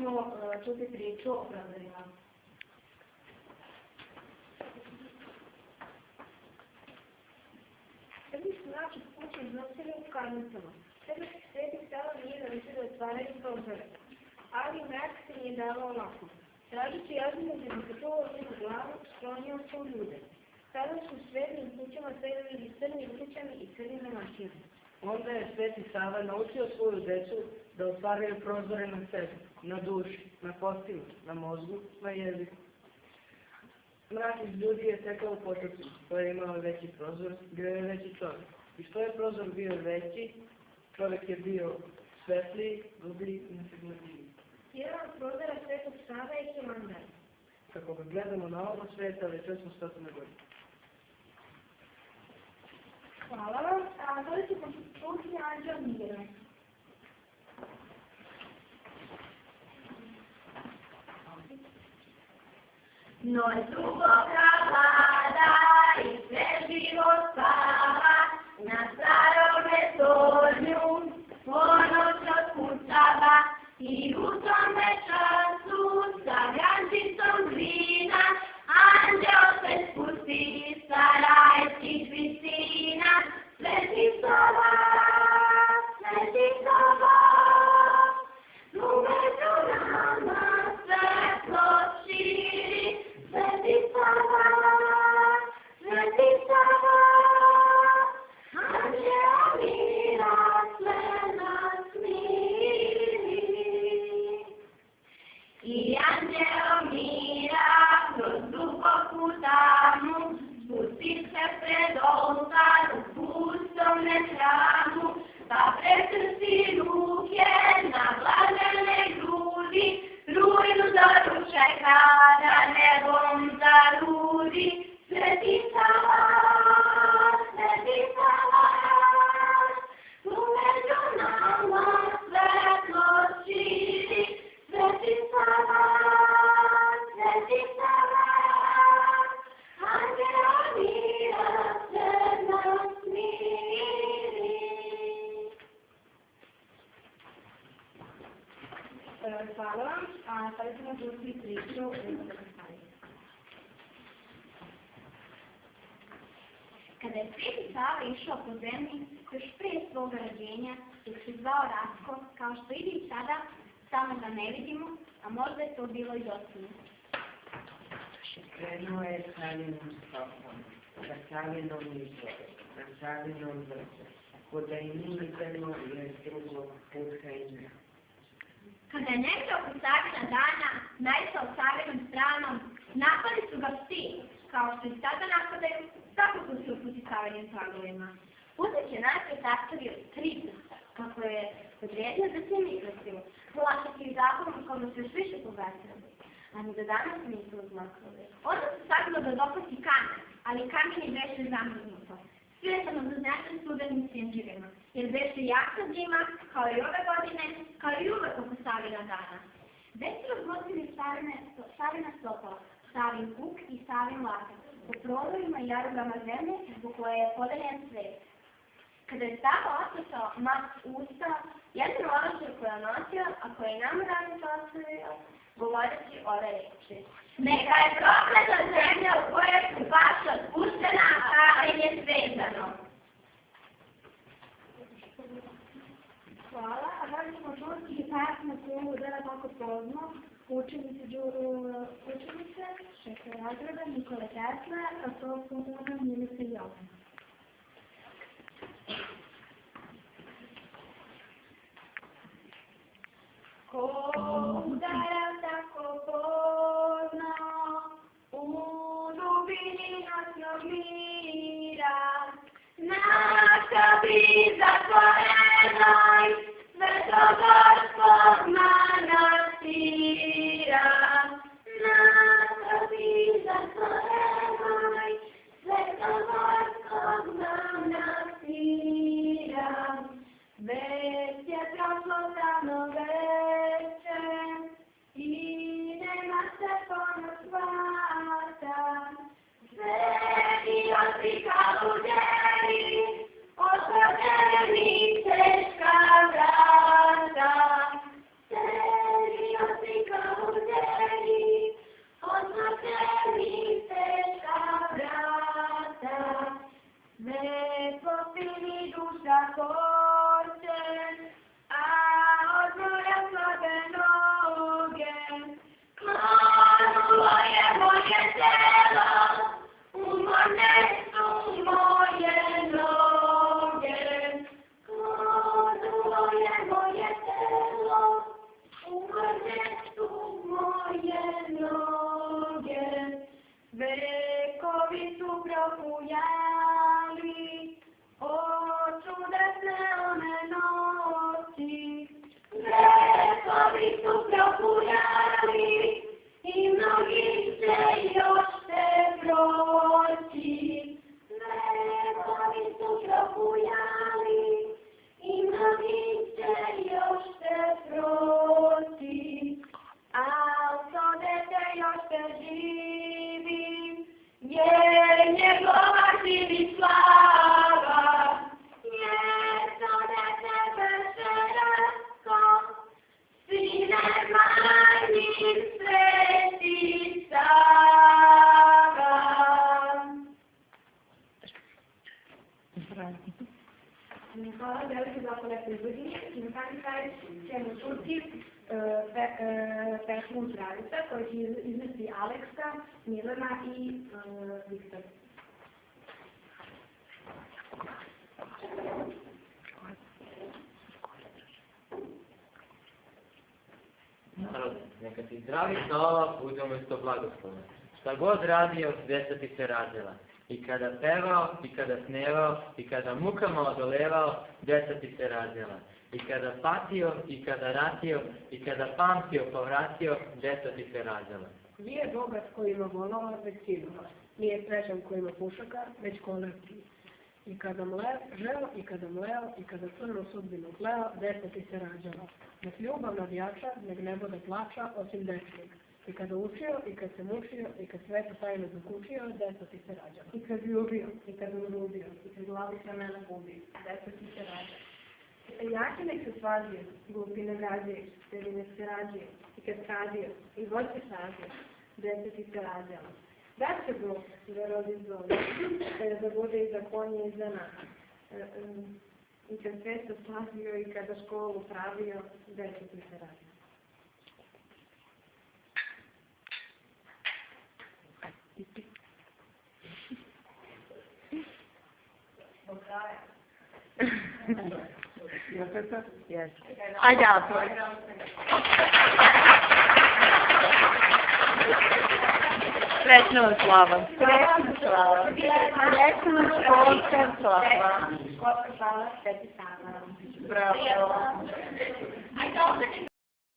ćemo čuti priču o prozorima. Srbi su naše kuće iznosili u karnicama. Sveti Sava nije naučio da otvaraju prozore, ali mrak se nije davao lako. Tražući Jazminu zemljočuo u glavu, sklonio se u ljude. Sada su svetnim kućama sedeli crni uličani i crni domaćini. Onda je Sveti Sava naučio svoju decu da otvaraju prozore na sebi, na duši, na kostima, na mozgu, na jeziku. Mrak iz ljudi je tekao u potoku, ko je imao veći prozor, bio je veći čovjek. I što je prozor bio veći, čovjek je bio svetliji, dublji i nesagledljiviji. Jedan od prozora Svetog Save je Hilandar. Kako ga gledamo na ovo sveta, već 800 godina. Hvala vam, a sada ćemo čuti Anđeo Mire. Noć duboka vlada i sve živo spava, na starome tornju ponoć otkucava i u tome času sa grančicom vina anđeo se spusti sa rajskih visina. Sveti Sava, Sveti Sava, umeđu nama svetlo širi. Sveti Sava, Sveti Sava, anđeo mira sve nas miri. I anđeo mira kroz duboku tamu spusti se pred oltar u pustom hramu, pa prekrsti ruke na blažene grudi, rujnu zoru čeka da nebom zarudi. Sveti Sava, Sveti Sava, umeđu nama svetlo širi. Sveti Sava, Sveti Sava, anđeo mira sve nas miri. Hvala vam, a sada ćemo čuti priču o Svetog Savi. Kada je Sveti Sava išao po zemlji, još prije svoga rođenja, dok se zvao Ratko, kao što ide i sada, samo ga ne vidimo, a možda je to bilo i dosadno. Krenuo je Savinom stopom, ka Savinom izvoru, na Savinom vrhu, kuda i nije bilo jer drugog puta ima. Kada je negdje oko Savina dana naišao Savinom stranom, napali su ga psi, kao što i sada napadaju, tako su se uputi Savinim tragovima. Puteć je najprej sastavio 3 puta, kako je odredio da se mislio, vlašati zakonom kao da se još više pogasio. A ni do danas nisu odmaknuli. Onda su saglo da dopusti kamen, ali kamen je beše zamrznuto. Svetano za značaj studenim sinđirima, jer beše jaka zima, kao i ove godine, kao i uvek oko Savina dana. Već su razgostili Savina stopala, Savin kuk i Savin latak, po prodorima i jarugama zemlje zbog koje je podeljen svet. Kada je Sava osjećao mat usta, jednu oročar koja nosio, a koja je nam radnicu ostavio, govoreći ove reči. Neka je prokleta zemlja u kojoj su vaša spuštena, a kamen je svezano. Hvala, a sada ćemo čuti pesmu koju udara tako pozno, učenice šeste razreda Nikole Tesle, a to su Una, Milica i Jovan. Ko udara tako pozno u dubini noćnog mira, naša briza tvorenoj Svetogorskog manastira. Naša briza tvorenoj Svetogorskog manastira. Već je prošlo davno veče i nema se ponoć hvata. Sveti otrika luđeri, otvoreni teška vrata. pesmu Zdravica koju će iznesti Aleksa, Milena i Viktor. Narod, neka ti zdravi slova bude umjesto blagoslova. Šta god radio, djeca ti se rađala. I kada pevao, i kada snevao, i kada mukama odolevao, djeca ti se rađala. I kada patio, i kada ratio, i kada pamtio, povratio, djeca ti se rađala. Nije bogat koji ima volova, već sinova. Nije srećan koji ima pušaka, već kolevki. I kada žeo, i kada mleo, i kada crnu sudbinu pleo, djeca ti se rađala. Nek ljubav navijača, nek ne bude plača, osim dečnog. I kada učio, i kad se mučio, i kad svetu tajno zakučio, djeca ti se rađala. I kad ljubio, i kad ulubio, i kad glavu semena gubi, djeca ti se rađala. Jaki nek se svađio, glupi ne gađaju, tebi nek se rađaju, i kad sadio, i voće sadio, djeca ti se rađala. Da se glup, da rodi zove, kada da bude iza konje i za nas. I kad svetu slavio, i kada školu pravio, djeca ti se rađala. Yes. Ajde, Alpo. Srećno slava. Srećno slava. Srećno školska slava. Školska slava, Sveti Sava. Bravo. Ajde,